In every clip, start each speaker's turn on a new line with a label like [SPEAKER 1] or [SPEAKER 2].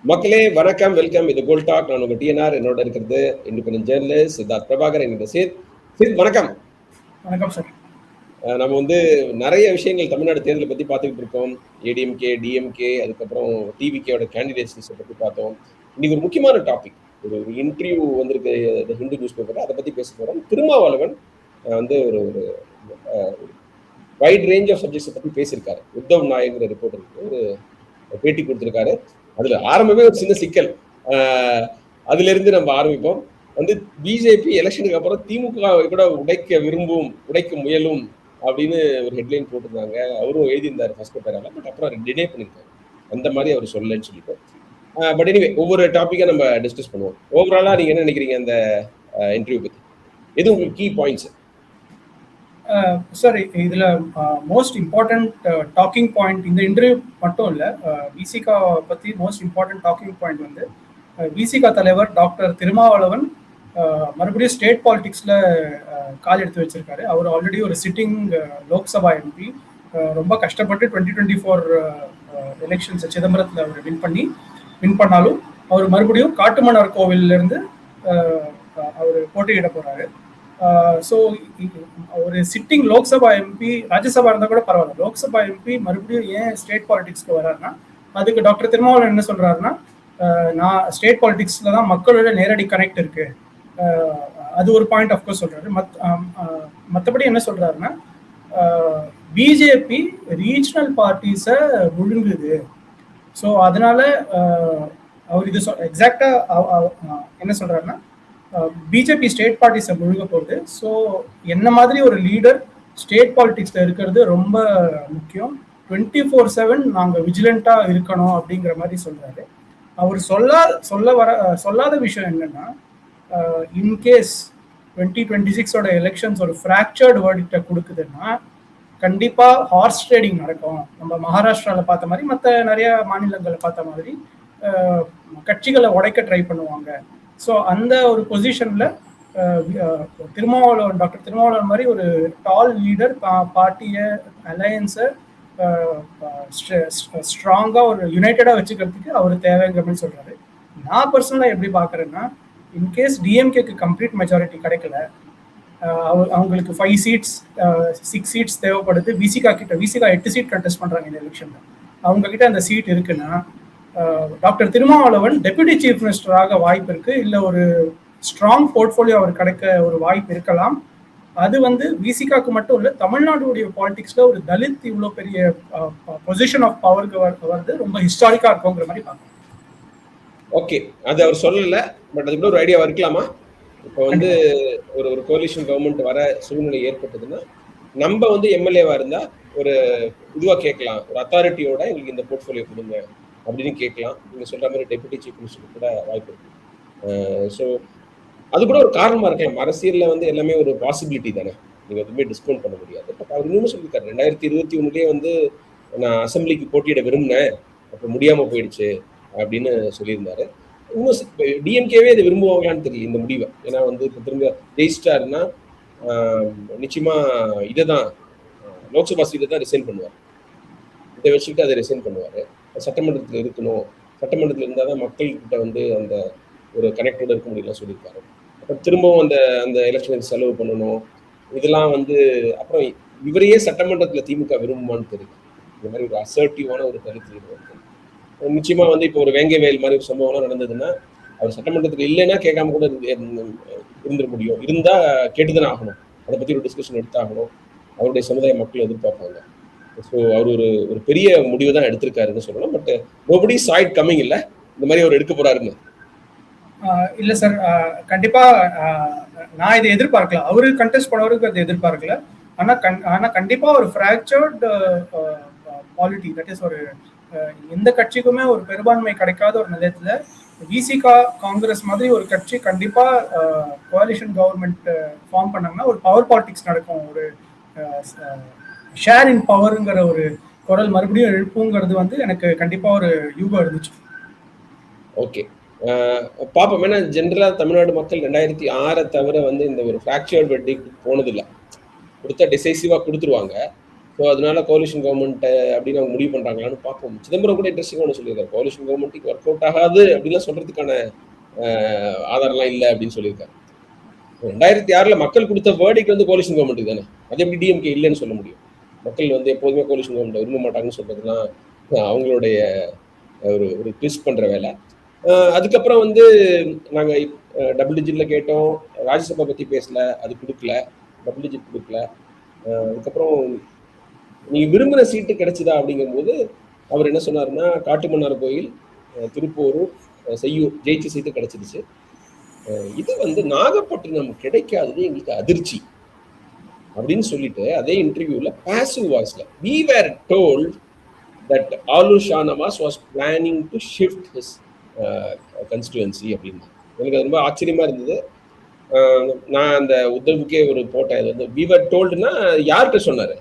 [SPEAKER 1] மக்களே வணக்கம், வெல்கம். இது கோல் டாக். நான் உங்க டிஎன்ஆர். என்னோட இருக்கிறது இண்டிபெண்டன்ட் ஜேர்னலிஸ்ட் சித்தார்த் பிரபாகர். என்கிட்ட சித் வணக்கம்.
[SPEAKER 2] வணக்கம் சார்.
[SPEAKER 1] நம்ம வந்து நிறைய விஷயங்கள் தமிழ்நாடு தேர்தலை பத்தி பார்த்துக்கிட்டு இருக்கோம். ஏடிஎம்கே, டிஎம்கே, அதுக்கப்புறம் டிவிகேயோட கேண்டிடேட்ஸ் பத்தி பார்த்தோம். இன்னைக்கு ஒரு முக்கியமான டாபிக், ஒரு இன்டர்வியூ வந்திருக்கு ஹிந்து நியூஸ் பேப்பர், அதை பத்தி பேச போறோம். திருமாவளவன் வந்து ஒரு வைட் ரேஞ்ச் ஆஃப் சப்ஜெக்ட்ஸை பத்தி பேசியிருக்காரு. உத்தவ் நாயகர் ரிப்போர்ட்டருக்கு ஒரு பேட்டி கொடுத்திருக்காரு. அதுல ஆரம்பமே ஒரு சின்ன சிக்கல். அதுல இருந்து நம்ம ஆரம்பிப்போம். வந்து பிஜேபி எலெக்ஷனுக்கு அப்புறம் திமுக கூட உடைக்க முயலும் அப்படின்னு ஒரு ஹெட்லைன் போட்டிருந்தாங்க. அவரும் எழுதியிருந்தாரு ஃபர்ஸ்ட் பேரால. பட் அப்புறம் டினே பண்ணிருக்காரு, அந்த மாதிரி அவர் சொல்லலன்னு சொல்லிட்டு. பட் எனிவே ஒவ்வொரு டாபிக்கா நம்ம டிஸ்கஸ் பண்ணுவோம். ஓவராலா நீங்க என்ன நினைக்கிறீங்க அந்த இன்டர்வியூ பத்தி? எது உங்களுக்கு கீ பாயிண்ட்ஸ்?
[SPEAKER 2] சார், இதில் மோஸ்ட் இம்பார்ட்டண்ட் டாக்கிங் பாயிண்ட் இந்த இன்டர்வியூ மட்டும் இல்லை, விசிகா பற்றி மோஸ்ட் இம்பார்ட்டன்ட் டாக்கிங் பாயிண்ட் வந்து விசிகா தலைவர் டாக்டர் திருமாவளவன் மறுபடியும் ஸ்டேட் பாலிடிக்ஸில் கால் எடுத்து வச்சிருக்காரு. அவர் ஆல்ரெடி ஒரு சிட்டிங் லோக்சபா எம்பி. ரொம்ப கஷ்டப்பட்டு 2024 எலெக்ஷன்ஸை சிதம்பரத்தில் அவர் வின் பண்ணாலும் அவர் மறுபடியும் காட்டுமன்னார் கோவிலிருந்து அவர் போட்டியிட போகிறாரு. ஸோ ஒரு சிட்டிங் லோக்சபா எம்பி, ராஜ்யசபா இருந்தால் கூட பரவாயில்ல, லோக்சபா எம்பி மறுபடியும் ஏன் ஸ்டேட் பாலிடிக்ஸ்க்கு வர்றாருன்னா, அதுக்கு டாக்டர் திருமாவளவன் என்ன சொல்றாருன்னா, நான் ஸ்டேட் பாலிடிக்ஸ்ல தான் மக்களோட நேரடி கனெக்ட் இருக்கு, அது ஒரு பாயிண்ட் ஆஃப்கோர்ஸ் சொல்றாரு. மற்றபடி என்ன சொல்றாருன்னா, பிஜேபி ரீஜனல் பார்ட்டிஸை விழுங்குது. ஸோ அதனால அவர் இது எக்ஸாக்டா என்ன சொல்றாருன்னா, பிஜேபி ஸ்டேட் பார்ட்டிஸை முழுக போகுது. ஸோ என்ன மாதிரி ஒரு லீடர் ஸ்டேட் பாலிடிக்ஸில் இருக்கிறது ரொம்ப முக்கியம். 24/7 நாங்கள் விஜிலண்டாக இருக்கணும் அப்படிங்கிற மாதிரி சொல்கிறாரு. அவர் சொல்லாத விஷயம் என்னன்னா, இன்கேஸ் 2026 எலெக்ஷன்ஸ் ஒரு ஃப்ராக்சர்டு வேர்டிக்டை கொடுக்குதுன்னா கண்டிப்பாக ஹார்ஸ் ட்ரேடிங் நடக்கும். நம்ம மகாராஷ்டிராவில் பார்த்த மாதிரி, மற்ற நிறைய மாநிலங்களை பார்த்த மாதிரி கட்சிகளை உடைக்க ட்ரை பண்ணுவாங்க. ஸோ அந்த ஒரு பொசிஷனில் டாக்டர் திருமாவளவன் மாதிரி ஒரு டால் லீடர் பார்ட்டியை, அலையன்ஸை ஸ்ட்ராங்காக ஒரு யுனைட்டடாக வச்சுக்கிறதுக்கு அவர் தேவைங்கிற மாதிரி சொல்கிறாரு. நான் பர்சனலாக எப்படி பார்க்குறேன்னா, இன்கேஸ் டிஎம்கேக்கு கம்ப்ளீட் மெஜாரிட்டி கிடைக்கல, அவங்களுக்கு 5 சீட்ஸ் 6 சீட்ஸ் தேவைப்படுது. விசிகா 8 சீட் கண்டெஸ்ட் பண்ணுறாங்க இந்த எலெக்ஷனில். அவங்கக்கிட்ட அந்த சீட் இருக்குன்னா டாக்டர் திருமாவளவன் டெபுட்டி சீஃப் மினிஸ்டராக வாய்ப்பு இருக்கு, இல்லை ஒரு ஸ்ட்ராங் போர்ட்ஃபோலியோ அவர் கிடைக்க ஒரு வாய்ப்பு இருக்கலாம். அது வந்து விசிகாக்கு மட்டும் இல்லை, தமிழ்நாடுடைய பாலிடிக்ஸ்ல ஒரு தலித் இவ்வளோ பெரிய பொசிஷன் ஆஃப் பவருக்கு வருது ரொம்ப ஹிஸ்டாரிக்கா இருக்குங்கிற மாதிரி பார்க்கணும்.
[SPEAKER 1] ஓகே, அது அவர் சொல்லல, பட் அது கூட ஒரு ஐடியாவா இருக்கலாமா? இப்போ வந்து ஒரு கோலிஷன் கவர்மெண்ட் வர சூழ்நிலை ஏற்பட்டதுன்னா, நம்ம வந்து எம்எல்ஏவா இருந்தா ஒரு இதுவா கேட்கலாம், ஒரு அத்தாரிட்டியோட எங்களுக்கு இந்த போர்ட்ஃபோலியோ கொடுங்க அப்படின்னு கேட்கலாம். நீங்கள் சொல்கிற மாதிரி டெபுட்டி சீஃப் மினிஸ்டர் கூட வாய்ப்பு இருக்கு. ஸோ அது கூட ஒரு காரணமாக இருக்கலாம். அரசியலில் வந்து எல்லாமே ஒரு பாசிபிலிட்டி தானே, நீங்கள் எதுவுமே டிஸ்கவுண்ட் பண்ண முடியாது. பட் அவர் இன்னும் சொல்லியிருக்காரு, 2021 வந்து நான் அசம்பிளிக்கு போட்டியிட விரும்பினேன், அப்போ முடியாமல் போயிடுச்சு அப்படின்னு சொல்லியிருந்தாரு. இன்னும் டிஎம்கேவே இதை விரும்புவாங்களான்னு தெரியல இந்த முடிவை. ஏன்னா வந்து இப்போ திரும்ப ஜெயிஸ்டார்னா நிச்சயமாக இதை தான் லோக்சபா சீட்டை தான் ரிசைன் பண்ணுவார். இதை வச்சுக்கிட்டு அதை ரிசைன் பண்ணுவார். சட்டமன்றத்தில் இருக்கணும், சட்டமன்றத்தில் இருந்தால் தான் மக்கள்கிட்ட வந்து அந்த ஒரு கனெக்டோட இருக்க முடியலாம் சொல்லியிருக்காரு. அப்புறம் திரும்பவும் அந்த எலெக்ஷனுக்கு செலவு பண்ணணும், இதெல்லாம் வந்து அப்புறம் இவரையே சட்டமன்றத்தில் திமுக விரும்புமான்னு தெரியும். இந்த மாதிரி ஒரு அசர்ட்டிவான ஒரு கருத்து நிச்சயமா வந்து இப்போ ஒரு வேங்கை வயல் மாதிரி ஒரு சம்பவம்லாம் நடந்ததுன்னா, அவர் சட்டமன்றத்துக்கு இல்லைன்னா கேட்காம கூட இருந்துட முடியும். இருந்தா கேட்டுதானே ஆகணும், அதை பத்தி ஒரு டிஸ்கஷன் எடுத்தாகணும். அவருடைய சமுதாய மக்கள் எதிர்பார்ப்பாங்க. ஸோ அவர் ஒரு பெரிய முடிவு தான் எடுத்திருக்காருன்னு சொல்லலாம். But nobody saw it coming இல்லை, இந்த மாதிரி அவர் எடுக்க போறாருன்னு.
[SPEAKER 2] இல்லை சார், கண்டிப்பா நான் இதை எதிர்பார்க்கல. அவரு கண்டெஸ்ட் பண்ணவருக்கு அதை எதிர்பார்க்கல. ஆனால் கண்டிப்பா ஒரு ஃப்ராக்சர்டு பாலிட்டி, தட் இஸ் ஒரு எந்த கட்சிக்குமே ஒரு பெரும்பான்மை கிடைக்காத ஒரு நிலையத்துல விசிகா காங்கிரஸ் மாதிரி ஒரு கட்சி கண்டிப்பா கோலிஷன் கவர்மெண்ட் ஃபார்ம் பண்ணாங்கன்னா ஒரு பவர் பாலிடிக்ஸ் நடக்கும். ஒரு ஷேர் இன் பவருங்கிற ஒரு குரல் மறுபடியும் எழுப்புங்கிறது வந்து எனக்கு கண்டிப்பா ஒரு யூகம் இருந்துச்சு.
[SPEAKER 1] ஓகே, பாப்போம். ஏன்னா ஜென்ரலா தமிழ்நாடு மக்கள் 2006 தவிர வந்து இந்த ஒரு ஃப்ராக்சர்ட் வெட்டிங் போனதில்லை. கொடுத்தா டிசைசிவா கொடுத்துருவாங்க. ஸோ அதனால கோலிஷன் கவர்மெண்ட் அப்படின்னு அவங்க முடிவு பண்றாங்களான்னு பார்ப்போம். சிதம்பரம் கூட இன்ட்ரெஸ்டிங்காக ஒன்று சொல்லியிருக்காரு, கோலிஷன் கவர்மெண்ட்டுக்கு ஒர்க் அவுட் ஆகாது அப்படின்லாம் சொல்றதுக்கான ஆதாரம்லாம் இல்லை அப்படின்னு சொல்லியிருக்காரு. 2006 மக்கள் கொடுத்த வேர்டிக் வந்து கோலிஷன் கவர்மெண்ட்டுக்கு தானே, அது எப்படி டிஎம்கே இல்லைன்னு சொல்ல முடியும்? மக்கள் வந்து எப்போதுமே கோலிஷன் கவர்மெண்ட் விரும்ப மாட்டாங்கன்னு சொல்றதுலாம் அவங்களுடைய ஒரு ஒரு ட்விஸ்ட் பண்ற வேலை. அதுக்கப்புறம் வந்து நாங்க டபுள் டிஜிட்ல கேட்டோம், ராஜ்யசபா பத்தி பேசல, அது கொடுக்கல, டபுள் டிஜிட் கொடுக்கல. அதுக்கப்புறம் நீங்க விரும்புகிற சீட்டு கிடைச்சதா அப்படிங்கும்போது அவர் என்ன சொன்னாருன்னா, காட்டுமன்னார் கோயில், திருப்பூர், செய்யூர் ஜெயிச்ச சீட்டு கிடைச்சிருச்சு. இது வந்து நாகப்பட்டினம் கிடைக்காதது எங்களுக்கு அதிர்ச்சி அப்படின்னு சொல்லிட்டு அதே இன்டர்வியூல பாசிவ் வாய்ஸ்ல we were told that Alur Shanavas was planning to shift his constituency அப்படின்னு. எனக்கு ரொம்ப ஆச்சரியமா இருந்தது. நான் அந்த உத்தவுக்கே ஒரு போட்டேன், இது வந்து we were toldனா யார்கிட்ட சொன்னாரு?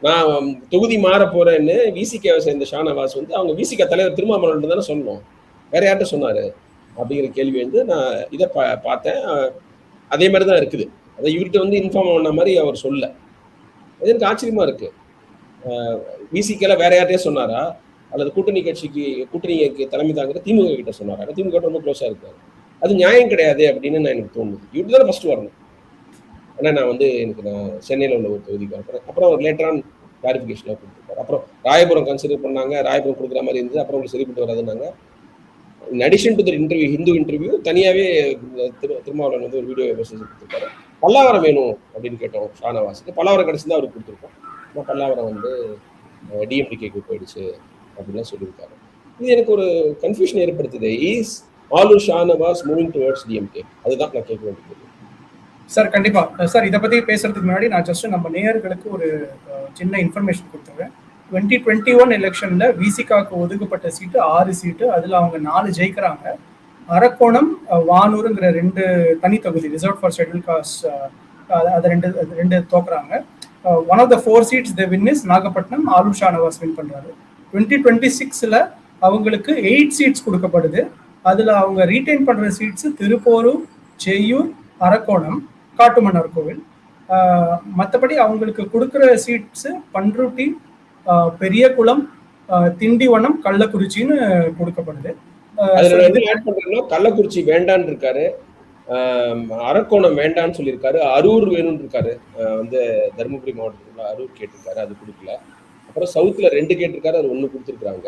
[SPEAKER 1] நான் தொகுதி மாற போறேன்னு விசிகாவை சேர்ந்த ஷானவாஸ் வந்து அவங்க விசிகா தலைவர் திருமாவளவன் தானே சொல்லணும், வேற யார்கிட்ட சொன்னாரு அப்படிங்கிற கேள்வி வந்து நான் இதை பார்த்தேன். அதே மாதிரி தான் இருக்குது. அதை இவர்கிட்ட வந்து இன்ஃபார்ம் பண்ண மாதிரி அவர் சொல்ல, அது எனக்கு ஆச்சரியமா இருக்கு. விசிகேல வேற யார்கிட்டயே சொன்னாரா, அல்லது கூட்டணிக்கு தலைமை தாங்கிற திமுக கிட்ட சொன்னாரா? திமுக ரொம்ப க்ளோஸா இருக்காரு. அது நியாயம் கிடையாது அப்படின்னு நான் எனக்கு தோணுது. இவர்கிட்ட தானே ஃபர்ஸ்ட் வரணும். ஆனால் நான் வந்து நான் சென்னையில் உள்ள ஒரு தொகுதிக்கு வரப்பேன். அப்புறம் அவர் லேட்டரான கிளாரிஃபிகேஷனாக கொடுத்துருக்காரு. அப்புறம் ராயபுரம் கன்சிடர் பண்ணாங்க, ராயபுரம் கொடுக்குற மாதிரி இருந்தது. அப்புறம் உங்களுக்கு சரிப்பட்டு வராதுன்னாங்க. In addition to the interview, Hindu interview தனியாகவே திருமாவளவன் வந்து ஒரு வீடியோ மெசேஜ் கொடுத்துருக்காரு. பல்லாவரம் வேணும் அப்படின்னு கேட்டோம் ஷானவாஸுக்கு. பல்லாவரம் கிடச்சிருந்தா அவருக்கு கொடுத்துருக்கோம். ஆனால் பல்லாவரம் வந்து டிஎம்டிகேக்கு போயிடுச்சு அப்படின்லாம் சொல்லியிருக்காரு. இது எனக்கு ஒரு கன்ஃபியூஷன் ஏற்படுத்துது. Is Aloor Shanavas moving towards DMK? அதுதான் நான் கேட்க வேண்டியது.
[SPEAKER 2] சார் கண்டிப்பா சார், இதை பத்தி பேசுறதுக்கு முன்னாடி நான் ஜஸ்ட் நம்ம நேயர்களுக்கு ஒரு சின்ன இன்ஃபர்மேஷன் கொடுத்துருவேன். 2021 எலெக்ஷன்ல விசிகாக்கு ஒதுக்கப்பட்ட சீட்டு 6 சீட்டு, அதுல அவங்க 4 ஜெயிக்கிறாங்க. அரக்கோணம், வானூருங்கிற 2 தனி தொகுதி ரிசர்வ் ஃபார் ஷெட்யூல் காஸ்ட், அது ரெண்டு தோக்குறாங்க. One of the 4 seats the win is Nagapattinam. Aloor Shanavas win பண்றாரு. 2026ல அவங்களுக்கு 8 சீட்ஸ் கொடுக்கப்படுது. அதுல அவங்க ரீடைன் பண்ற சீட்ஸ் திருப்பூர், செய்யூர், அரக்கோணம், காட்டுமன்னார் கோவில். மற்றபடி அவங்களுக்கு கொடுக்குற சீட்ஸ் பண்ருட்டி, பெரியகுளம், திண்டிவனம், கள்ளக்குறிச்சின்னு கொடுக்கப்படுது.
[SPEAKER 1] கள்ளக்குறிச்சி வேண்டான்னு இருக்காரு, அரக்கோணம் வேண்டான்னு சொல்லியிருக்காரு, அரூர் வேணும்னு இருக்காரு. வந்து தருமபுரி மாவட்டத்தில் அரூர் கேட்டிருக்காரு, அது கொடுக்கல. அப்புறம் சவுத்துல 2 கேட்டிருக்காரு, அது 1 கொடுத்துருக்காங்க.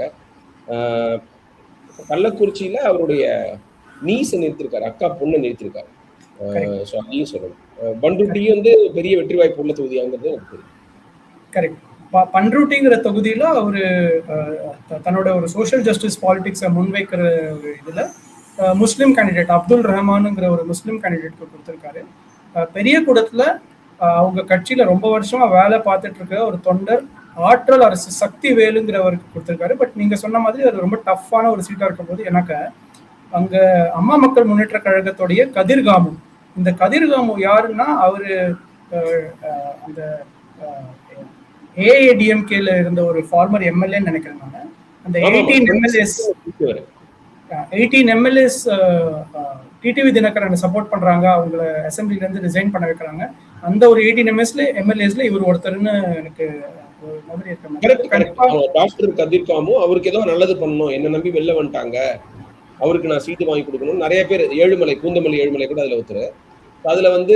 [SPEAKER 1] கள்ளக்குறிச்சியில அவருடைய நீசை நிறுத்திருக்காரு, அக்கா பொண்ணை நிறுத்திருக்காரு. அதையும் சொல்லணும். பண்ருட்டி வந்து பெரிய வெற்றி வாய்ப்பு உள்ள தொகுதியாங்கிறது எனக்கு தெரியும்.
[SPEAKER 2] கரெக்ட். பண்ருட்டிங்கிற தொகுதியில அவரு தன்னோட ஒரு சோஷியல் ஜஸ்டிஸ் பாலிடிக்ஸை முன்வைக்கிற ஒரு இதுல முஸ்லீம் கேண்டிடேட் அப்துல் ரஹ்மானுங்கிற ஒரு முஸ்லீம் கேண்டிடேட்க்கு கொடுத்துருக்காரு. பெரிய கூடத்துல அவங்க கட்சியில ரொம்ப வருஷமா வேலை பார்த்துட்டு இருக்க ஒரு தொண்டர் ஆற்றல் அரசு சக்தி வேலுங்கிறவருக்கு கொடுத்துருக்காரு. பட் நீங்க சொன்ன மாதிரி அது ரொம்ப டஃப்பான ஒரு சீட்டா இருக்கும் போது எனக்கு அங்க அம்மா மக்கள் முன்னேற்ற கழகத்துடைய கதிர்காமு, இந்த கதிர்காமு யாருன்னா அவரு அந்த ஏஐடிஎம்கேல இருந்த ஒரு ஃபார்மர் எம்எல்ஏன்னு நினைக்கிறேன் நான். அந்த 18 எம்எல்ஏஸ் டிடிவி தினகரனை சப்போர்ட் பண்றாங்க, அவங்கள அசம்பிளில இருந்து ரிசைன் பண்ண வைக்கிறாங்க. அந்த ஒரு 18 எம்எல்ஏஸ்ல இவர் ஒருத்தர்னு எனக்கு ஒரு மாதிரி இருக்கு.
[SPEAKER 1] டாக்டர் கதிர்காமு அவருக்கு ஏதோ நல்லது பண்ணணும், என்ன நம்பி வெளில வந்துட்டாங்க, அவருக்கு நான் சீட்டு வாங்கி கொடுக்கணும். நிறைய பேர் ஏழுமலை, பூந்தமல்லி ஏழுமலை கூட அதில் ஒருத்தர். அதில் வந்து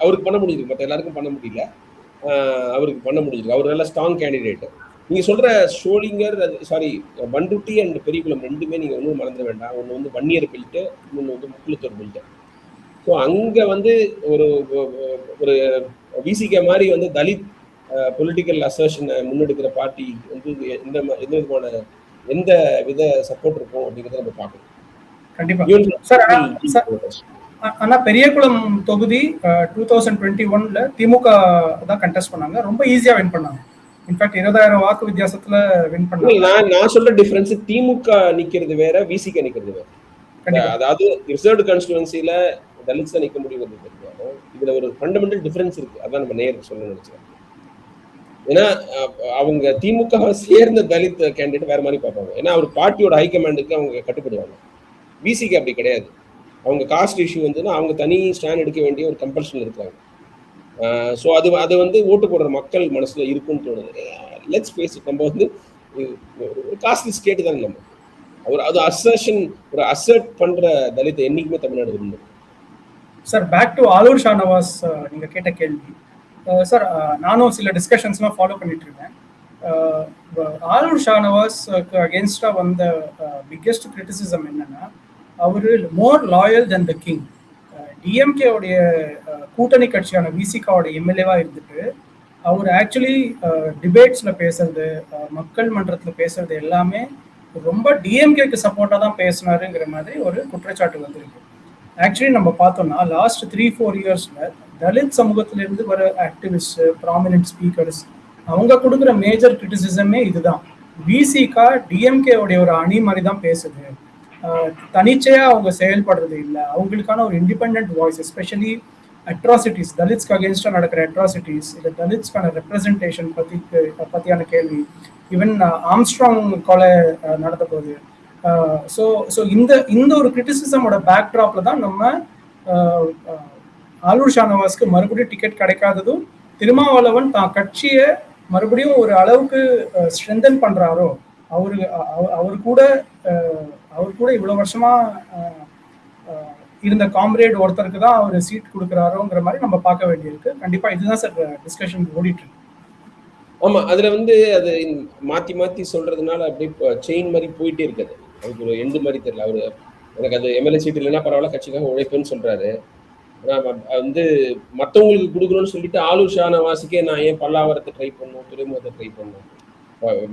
[SPEAKER 1] அவருக்கு பண்ண முடியுது, மற்ற எல்லாருக்கும் பண்ண முடியல, அவருக்கு பண்ண முடியுது. அவர் நல்ல ஸ்ட்ராங் கேண்டிடேட். நீங்கள் சொல்கிற ஷோலிங்கர், பண்ருட்டி அண்ட் பெரியகுளம் ரெண்டுமே நீங்கள் ஒன்றும் மறந்துட வேண்டாம். ஒன்று வந்து வன்னியர் பெல்ட்டு, இன்னொன்று வந்து முக்குளத்தூர் பெல்ட்டு. ஸோ அங்கே வந்து ஒரு ஒரு விசிகே மாதிரி வந்து தலித் பொலிட்டிக்கல் அசர்ஷனை முன்னெடுக்கிற பார்ட்டி வந்து எந்த வித சப்போர்ட் இருக்கும் அப்படிங்கிறத நம்ம பார்க்கணும்.
[SPEAKER 2] கண்டிப்பா. ஆனா பெரியகுளம் தொகுதி 2021ல திமுக தான் கண்டெஸ்ட் பண்ணாங்க, ரொம்ப ஈஸியா வின் பண்ணாங்க. இன்ஃபேக்ட் 20,000 வாக்கு வித்தியாசத்துல வின் பண்ணாங்க.
[SPEAKER 1] நான் சொல்ற டிஃபரன்ஸ் திமுக நிக்கிறது வேற, விசிக நிக்கிறது வேற. அதாவது ரிசர்வ்டு கான்ஸ்டிட்யூன்சில தலித்ஸா நிக்க முடியுங்கிறது தெரியும். இதுல ஒரு ஃபண்டமெண்டல் டிஃபரன்ஸ் இருக்கு, அதான் நம்ம நேருக்கு சொல்ல நினைச்சேன். ஏன்னா அவங்க திமுக சேர்ந்த தலித் கேண்டிடேட் வேற மாதிரி பார்ப்பாங்க. ஏன்னா அவர் பார்ட்டியோட ஹைகமாண்டுக்கு அவங்க கட்டுப்படுவாங்க. விசிக்கு அப்படி கிடையாது. அவங்க காஸ்ட் இஷ்யூ வந்துன்னா அவங்க தனி ஸ்டாண்ட் எடுக்க வேண்டிய ஒரு கம்பல்ஷன் இருக்கிறாங்க. ஸோ அது அது வந்து ஓட்டு போடுற மக்கள் மனசுல இருக்குன்னு தோணுது. Let's face it. நம்ம வந்து ஒரு காஸ்ட்லி ஸ்டேட் தானே நம்ம. அது அசர்ஷன், ஒரு அசர்ட் பண்ற தலித் என்னைக்குமே தமிழ்நாடு விரும்பும்.
[SPEAKER 2] Sir back to Aloor Shanavas நீங்க கேட்ட கேள்வி. சார் நானும் சில டிஸ்கஷன்ஸ்லாம் ஃபாலோ பண்ணிட்டு இருக்கேன். ஆலூர் ஷானவாஸ்க்கு அகேன்ஸ்டா வந்த பிக்கெஸ்ட் கிரிட்டிசிசம் என்னன்னா, அவரு மோர் லாயல் தென் த கிங். டிஎம்கேவுடைய கூட்டணி கட்சியான விசிகாவோட எம்எல்ஏவா இருந்துட்டு அவர் ஆக்சுவலி டிபேட்ஸ்ல பேசுறது, மக்கள் மன்றத்துல பேசுறது எல்லாமே ரொம்ப டிஎம்கேக்கு சப்போர்ட்டா தான் பேசினாருங்கிற மாதிரி ஒரு குற்றச்சாட்டு வந்திருக்கு. ஆக்சுவலி நம்ம பார்த்தோம்னா லாஸ்ட் 3-4 இயர்ஸ்ல தலித் சமூகத்திலிருந்து வர ஆக்டிவிஸ்ட், ப்ராமினன்ட் ஸ்பீக்கர்ஸ் அவங்க கொடுக்குற மேஜர் கிரிட்டிசிசமே இதுதான். விசிகா டிஎம்கேவுடைய ஒரு அணி மாதிரி தான் பேசுது, தனிச்சையா அவங்க செயல்படுறது இல்லை, அவங்களுக்கான ஒரு இண்டிபெண்ட் வாய்ஸ், எஸ்பெஷலி அட்ராசிட்டிஸ், தலித்ஸ்க்கு அகேன்ஸ்டா நடக்கிற அட்ராசிட்டிஸ், இல்லை தலித்ஸ்க்கான ரெப்ரசன்டேஷன் பத்தியான கேள்வி, ஈவன் ஆம்ஸ்ட்ராங் கொலை நடத்த போகுது. ஸோ ஸோ இந்த ஒரு கிரிட்டிசிசமோட பேக்ட்ராப்ல தான் நம்ம ஆலூர் ஷானவாஸ்க்கு மறுபடியும் டிக்கெட் கிடைக்காததும், திருமாவளவன் தான் கட்சியை மறுபடியும் ஒரு அளவுக்கு ஸ்ட்ரென்தன் பண்றாரோ, அவர் கூட இவ்வளவு வருஷமா இருந்த காம்ரேட் ஒருத்தருக்கு தான் அவர் சீட் கொடுக்குறாரோங்கிற மாதிரி நம்ம பார்க்க வேண்டியிருக்கு. கண்டிப்பா இதுதான் சார் டிஸ்கஷன் ஓடிட்டு இருக்கு.
[SPEAKER 1] ஆமா, அதுல வந்து அது மாத்தி மாத்தி சொல்றதுனால அப்படியே செயின் மாதிரி போயிட்டே இருக்குது. அதுக்கு ஒரு எண்டு மாதிரி தெரியல. அவரு எனக்கு அது எம்எல்ஏ சீட் இல்லைன்னா பரவாயில்ல, கட்சிக்காக உழைப்புன்னு சொல்றாரு. வந்து மற்றவங்களுக்கு கொடுக்கணும்னு சொல்லிட்டு ஆலூர் ஷானவாஸுக்கே நான் ஏன் பல்லாவரத்தை ட்ரை பண்ணணும், துறைமுகத்தை ட்ரை பண்ணணும்,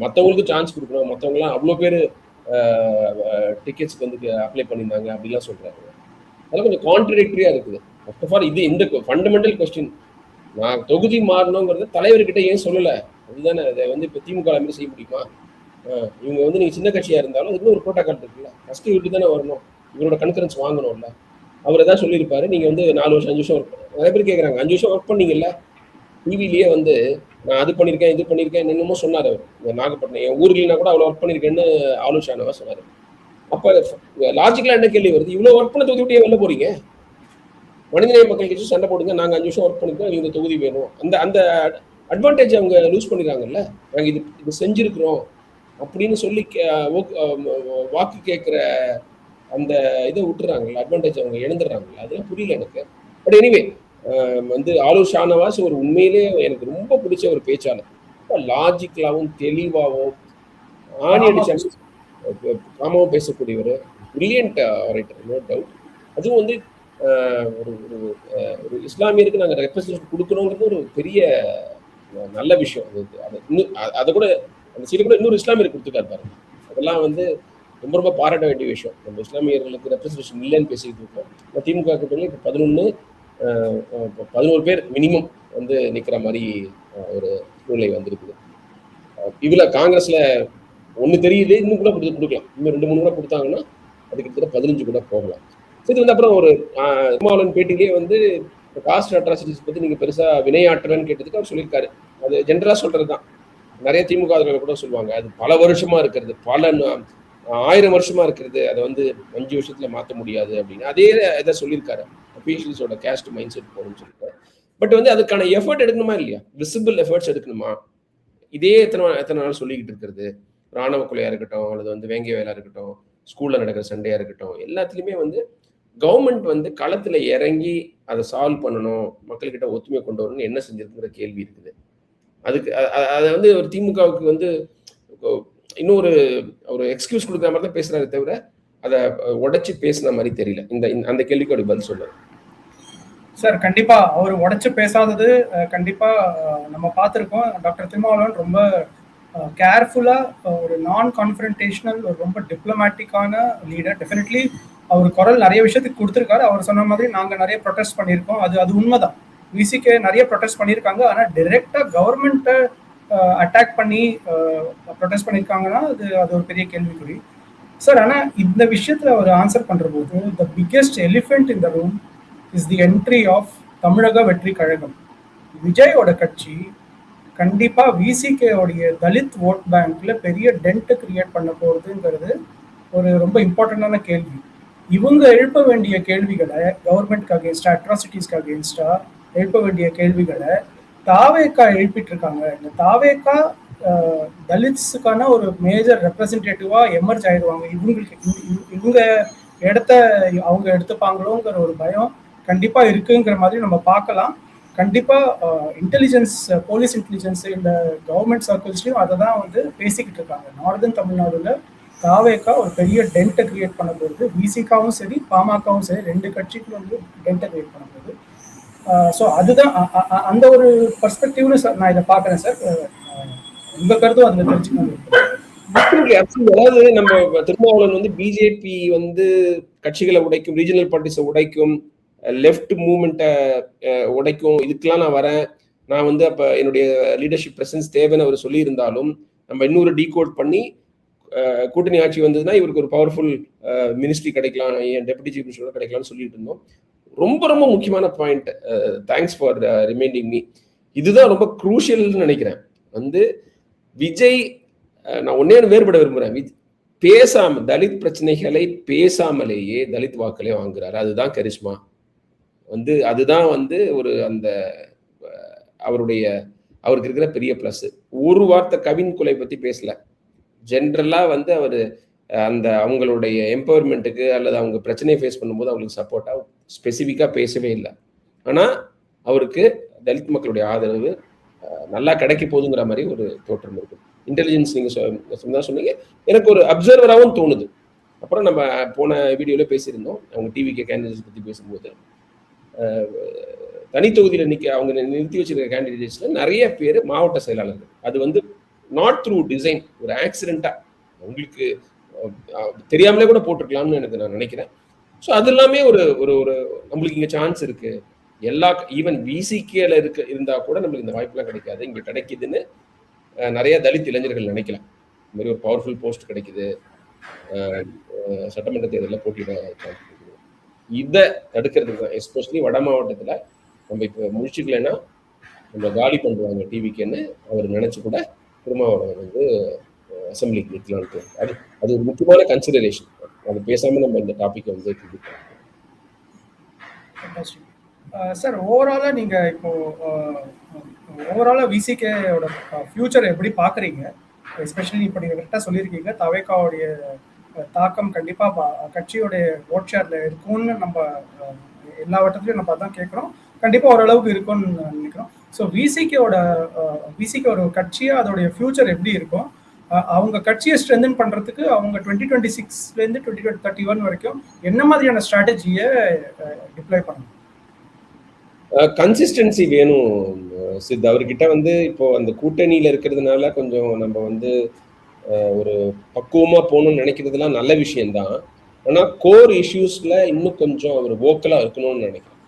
[SPEAKER 1] மற்றவங்களுக்கு சான்ஸ் கொடுக்கணும், மற்றவங்களாம் அவ்வளோ பேர் டிக்கெட்ஸ்க்கு வந்து அப்ளை பண்ணியிருந்தாங்க அப்படிலாம் சொல்றாரு. அதெல்லாம் கொஞ்சம் கான்ட்ரடிக்டரியா இருக்குது. ஃபர்ஸ்ட் ஆஃப் ஆல் இது இந்த ஃபண்டமெண்டல் கொஸ்டின், நான் தொகுதி மாறணுங்கிறத தலைவர்கிட்ட ஏன் சொல்லலை? அதுதானே. அதை வந்து இப்போ திமுக மாதிரி செய்ய முடியுமா? இவங்க வந்து நீங்கள் சின்ன கட்சியாக இருந்தாலும் அதுக்கு ஒரு ப்ரோட்டோகால் இருக்குல்ல. ஃபர்ஸ்ட் இவருக்கு தானே வரணும், இவரோட கன்கரன்ஸ் வாங்கணும்ல. அவர் தான் சொல்லியிருப்பாரு, நீங்கள் வந்து 4 வருஷம் 5 வருஷம் ஒர்க் பண்ண. நிறைய பேர் கேட்குறாங்க, 5 வருஷம் ஒர்க் பண்ணீங்கல்ல, டிவிலேயே வந்து நான் அது பண்ணியிருக்கேன் இது பண்ணியிருக்கேன் என்னமோ சொன்னார் அவர். நாகப்பட்டினம் என் ஊர்லனா கூட அவ்வளோ ஒர்க் பண்ணியிருக்கேன்னு ஆலூர் ஷானவாஸ் சொன்னார். அப்போ லாஜிக்கலாக என்ன கேள்வி வருது, இவ்வளோ ஒர்க் பண்ண தொகுதி விட்டு வெளில போறீங்க? மனிதநேய மக்கள் கட்சி சண்டை போடுங்க, நாங்கள் 5 வருஷம் ஒர்க் பண்ணிருக்கோம், இந்த தொகுதி வேணும். அந்த அந்த அட்வான்டேஜ் அவங்க லூஸ் பண்ணிடுறாங்கல்ல. நாங்கள் இது செஞ்சிருக்கிறோம் அப்படின்னு சொல்லி வாக்கு கேட்குற அந்த இதை விட்டுறாங்கல்ல, அட்வான்டேஜ் அவங்க இழந்துடுறாங்கல்ல. அதெல்லாம் புரியல எனக்கு. பட் எனிவே வந்து ஆலூர் ஷானவாஸ் ஒரு உண்மையிலே எனக்கு ரொம்ப பிடிச்ச ஒரு பேச்சாளர். லாஜிக்கலாகவும் தெளிவாகவும் ஆணி அடிச்ச காமாவும் பேசக்கூடியவர், பிரில்லியன்ட் ஆரேட்டர், நோ டவுட். அதுவும் வந்து ஒரு இஸ்லாமியருக்கு நாங்கள் ரெப்ரசன்டேஷன் கொடுக்கணுங்கிறது ஒரு பெரிய நல்ல விஷயம். அது இன்னும் அதை கூட அந்த சீட்டை கூட இன்னொரு இஸ்லாமியருக்கு கொடுத்துருக்காரு பாருங்க. அதெல்லாம் வந்து ரொம்ப ரொம்ப பாராட்ட வேண்டிய விஷயம். நம்ம இஸ்லாமியர்களுக்கு ரெப்ரசன்டேஷன் இல்லைன்னு பேசிட்டு இருக்கோம். திமுக கூட்டணியில் இப்போ 11 பேர் மினிமம் வந்து நிற்கிற மாதிரி ஒரு சூழ்நிலை வந்திருக்குது. இதில் காங்கிரஸ்ல ஒன்று தெரியுது, இன்னும் கூட கொடுக்கலாம், இன்னும் 2-3 கூட கொடுத்தாங்கன்னா அதுக்கு கிட்டத்தட்ட 15 கூட போகலாம். இது வந்து அப்புறம் ஒரு திருமாவளவன் பேட்டிலேயே வந்து காஸ்ட் அட்ராசிட்டிஸ் பற்றி நீங்கள் பெருசாக வினையாற்றலன்னு கேட்டதுக்கு அவர் சொல்லியிருக்காரு. அது ஜென்ரலாக சொல்கிறது தான். நிறைய திமுக கூட சொல்லுவாங்க, அது பல வருஷமா இருக்கிறது, பல 1000 வருஷமா இருக்கிறது, அதை வந்து 5 வருஷத்துல மாற்ற முடியாது அப்படின்னு அதே இதை சொல்லியிருக்காரு. அஃபீஷியல்ஸோட கேஸ்ட் மைண்ட் செட் போகணும்னு சொல்லியிருக்காரு. பட் வந்து அதுக்கான எஃபர்ட் எடுக்கணுமா இல்லையா? விசிபிள் எஃபர்ட்ஸ் எடுக்கணுமா? இதே எத்தனை நாள் சொல்லிக்கிட்டு இருக்கிறது, ராணுவ கொலையா இருக்கட்டும், அல்லது வந்து வேங்கை வேலா இருக்கட்டும், ஸ்கூல்ல நடக்கிற சண்டையா இருக்கட்டும், எல்லாத்துலேயுமே வந்து கவர்மெண்ட் வந்து களத்துல இறங்கி அதை சால்வ் பண்ணணும், மக்கள்கிட்ட ஒத்துமை கொண்டு வரணும்னு என்ன செஞ்சிருக்குங்கிற கேள்வி இருக்குது. அதுக்கு அதை வந்து ஒரு திமுகவுக்கு வந்து இன்னொரு ஒரு எக்ஸ்கியூஸ் கொடுக்குற மாதிரி தான் பேசுறாரு தவிர அதை உடைச்சு பேசுன மாதிரி தெரியல. அந்த கேள்விக்கு ஒரு பதில் சொல்லுங்க
[SPEAKER 2] சார். கண்டிப்பா அவர் உடைச்சு பேசாதது கண்டிப்பா நம்ம பார்த்துருக்கோம். டாக்டர் திருமாவளவன் ரொம்ப கேர்ஃபுல்லா ஒரு நான் கான்ஃபரன்டேஷனல், ஒரு ரொம்ப டிப்ளமேட்டிக்கான லீடர். டெஃபினெட்லி அவர் குரல் நிறைய விஷயத்துக்கு கொடுத்துருக்காரு. அவர் சொன்ன மாதிரி நாங்கள் நிறைய ப்ரொடெஸ்ட் பண்ணியிருக்கோம், அது உண்மைதான். விசிகே நிறைய ப்ரொடெஸ்ட் பண்ணியிருக்காங்க. ஆனால் டைரக்டா கவர்மெண்ட்டை அட்டாக் பண்ணி ப்ரொடெஸ்ட் பண்ணியிருக்காங்கன்னா அது ஒரு பெரிய கேள்விக்குறி சார். ஆனால் இந்த விஷயத்தில் அவர் ஆன்சர் பண்ணுற போது the biggest elephant in the room is the entry of Tamilaga Vettri கழகம். விஜயோட கட்சி கண்டிப்பா விசிகேவுடைய தலித் ஓட் பேங்க்ல பெரிய டென்ட் கிரியேட் பண்ண போகுதுங்கிறது ஒரு ரொம்ப இம்பார்ட்டண்டான கேள்வி. இவங்க எழுப்ப வேண்டிய கேள்விகளை கவர்மெண்ட்க்கு அகேன்ஸ்டா, அட்ராசிட்டிஸ்க்கு அகேன்ஸ்டா எழுப்ப வேண்டிய கேள்விகளை தாவேக்கா எழுப்பிட்டு இருக்காங்க. இந்த தாவேக்கா தலித்ஸுக்கான ஒரு மேஜர் ரெப்ரசன்டேட்டிவா எமர்ஜ் ஆயிடுவாங்க. இவங்க இடத்த அவங்க எடுத்துப்பாங்களோங்கிற ஒரு பயம் கண்டிப்பா இருக்குங்கிற மாதிரி நம்ம பார்க்கலாம். கண்டிப்பா இன்டெலிஜென்ஸ், போலீஸ் இன்டெலிஜென்ஸ் இந்த கவர்மெண்ட் சர்க்கிள்ஸ்லயும் அதை தான் வந்து பேசிக்கிட்டு இருக்காங்க. நார்தன் தமிழ்நாடுல தாவேக்கா ஒரு பெரிய டென்ட்டை கிரியேட் பண்ண போகுது. விசிகாவும் சரி பாமகவும் சரி 2 கட்சிக்கும் வந்து டென்ட்டை கிரியேட் பண்ண போகுது. ஸோ அதுதான் அந்த ஒரு பர்ஸ்பெக்டிவ்னு நான் இதை பார்க்குறேன் சார். உங்க கருத்தும் அதில் தெரிஞ்சுக்கணும்.
[SPEAKER 1] அதாவது நம்ம திருமாவளவன் வந்து பிஜேபி வந்து கட்சிகளை உடைக்கும், ரீஜனல் பார்ட்டிஸை உடைக்கும், லெஃப்ட் மூவ்மெண்ட்டை உடைக்கும், இதுக்கெல்லாம் நான் வரேன், நான் வந்து அப்போ என்னுடைய லீடர்ஷிப் பிரசன்ஸ் தேவைன்னு அவர் சொல்லியிருந்தாலும் நம்ம இன்னொரு டீகோட் பண்ணி கூட்டணி ஆட்சி வந்ததுன்னா இவருக்கு ஒரு பவர்ஃபுல் மினிஸ்ட்ரி கிடைக்கலாம், டெபுட்டி சீஃப் மினிஸ்டர் கிடைக்கலாம்னு சொல்லிட்டு இருந்தோம். ரொம்ப ரொம்ப முக்கியமான point, thanks for reminding me. இதுதான் ரொம்ப குரூஷியல்னு நினைக்கிறேன். வந்து விஜய், நான் ஒன்னே வேறுபட விரும்புறேன், பேசாம தலித் பிரச்சனைகளை பேசாமலேயே தலித் வாக்களே வாங்குறாரு. அதுதான் கரிஷ்மா. வந்து அதுதான் வந்து ஒரு அந்த அவருக்கு இருக்கிற பெரிய பிளஸ். ஒரு வார்த்தை கவின் கொலை பத்தி பேசல. ஜென்ரலா வந்து அவர் அந்த அவங்களுடைய எம்பவர்மெண்ட்டுக்கு அல்லது அவங்க பிரச்சனையை ஃபேஸ் பண்ணும்போது அவங்களுக்கு சப்போர்ட்டா ஸ்பெசிஃபிக்கா பேசவே இல்லை. ஆனா அவருக்கு தலித் மக்களுடைய ஆதரவு நல்லா கிடைக்க போகுதுங்கிற மாதிரி ஒரு தோற்றம் இருக்கு. இன்டெலிஜென்ஸ் நீங்க சொன்னீங்க, எனக்கு ஒரு அப்சர்வராகவும் தோணுது. அப்புறம் நம்ம போன வீடியோல பேசியிருந்தோம், அவங்க டிவிகே கேண்டிடேட்ஸ் பத்தி பேசும்போது தனி தொகுதியில் அவங்க நிறுத்தி வச்சிருக்க கேண்டிடேட்ஸ்ல நிறைய பேர் மாவட்ட செயலாளர்கள். அது வந்து நாட் த்ரூ டிசைன், ஒரு ஆக்சிடென்ட்டா உங்களுக்கு தெரியாமலே கூட போட்டிருக்கலாம்னு எனக்கு நான் நினைக்கிறேன். ஸோ அது எல்லாமே ஒரு ஒரு ஒரு நம்மளுக்கு இங்கே சான்ஸ் இருக்கு. எல்லா ஈவன் விசிகேல இருந்தா கூட நம்மளுக்கு இந்த வாய்ப்புலாம் கிடைக்காது, இங்கே கிடைக்குதுன்னு நிறைய தலித் இளைஞர்கள் நினைக்கலாம். இந்த மாதிரி ஒரு பவர்ஃபுல் போஸ்ட் கிடைக்குது, சட்டமன்ற தேர்தலில் போட்டியிட சான்ஸ் கிடைக்குது. இதை தடுக்கிறதுக்கு தான் எஸ்பெஷலி வட மாவட்டத்தில் நம்ம இப்போ முடிச்சுக்கலைன்னா நம்ம காலி பண்ணுவாங்க டிவிக்குன்னு அவர் நினைச்சு கூட திருமாவளவன் வந்து அசம்பிளிக்கு நிற்கலான்ட்டு. அது ஒரு முக்கியமான கன்சிடரேஷன். அது பேசாம நம்ம இந்த டாபிக் வந்து
[SPEAKER 2] சார், ஓவராலா நீங்க இப்போ ஓவராலா விசிகேயோட ஃபியூச்சர் எப்படி பாக்குறீங்க? எஸ்பெஷலி இப்போ நீங்க கரெக்டாக சொல்லியிருக்கீங்க, தவேகாவுடைய தாக்கம் கண்டிப்பா கட்சியோடைய ஓட் ஷேர்ல இருக்கும்னு நம்ம எல்லா வட்டத்திலையும் நம்ம அதான் கேட்குறோம். கண்டிப்பா ஓரளவுக்கு இருக்கும்னு நினைக்கிறோம். ஸோ விசிகே ஒரு கட்சியா அதோடைய ஃபியூச்சர் எப்படி இருக்கும்? அவங்க கட்சியை ஸ்ட்ரென்தன் பண்றதுக்கு அவங்க 2026லேருந்து 2031 வரைக்கும் என்ன மாதிரியான ஸ்ட்ராட்டஜியை டிப்ளாய் பண்ணணும்?
[SPEAKER 1] கன்சிஸ்டன்சி வேணும் சித். அவர்கிட்ட வந்து இப்போ அந்த கூட்டணியில இருக்கிறதுனால கொஞ்சம் நம்ம வந்து ஒரு பக்குவமா போகணும்னு நினைக்கிறதுலாம் நல்ல விஷயம்தான். ஆனா கோர் இஷ்யூஸ்ல இன்னும் கொஞ்சம் அவர் வோக்கலா இருக்கணும்னு நினைக்கிறேன்.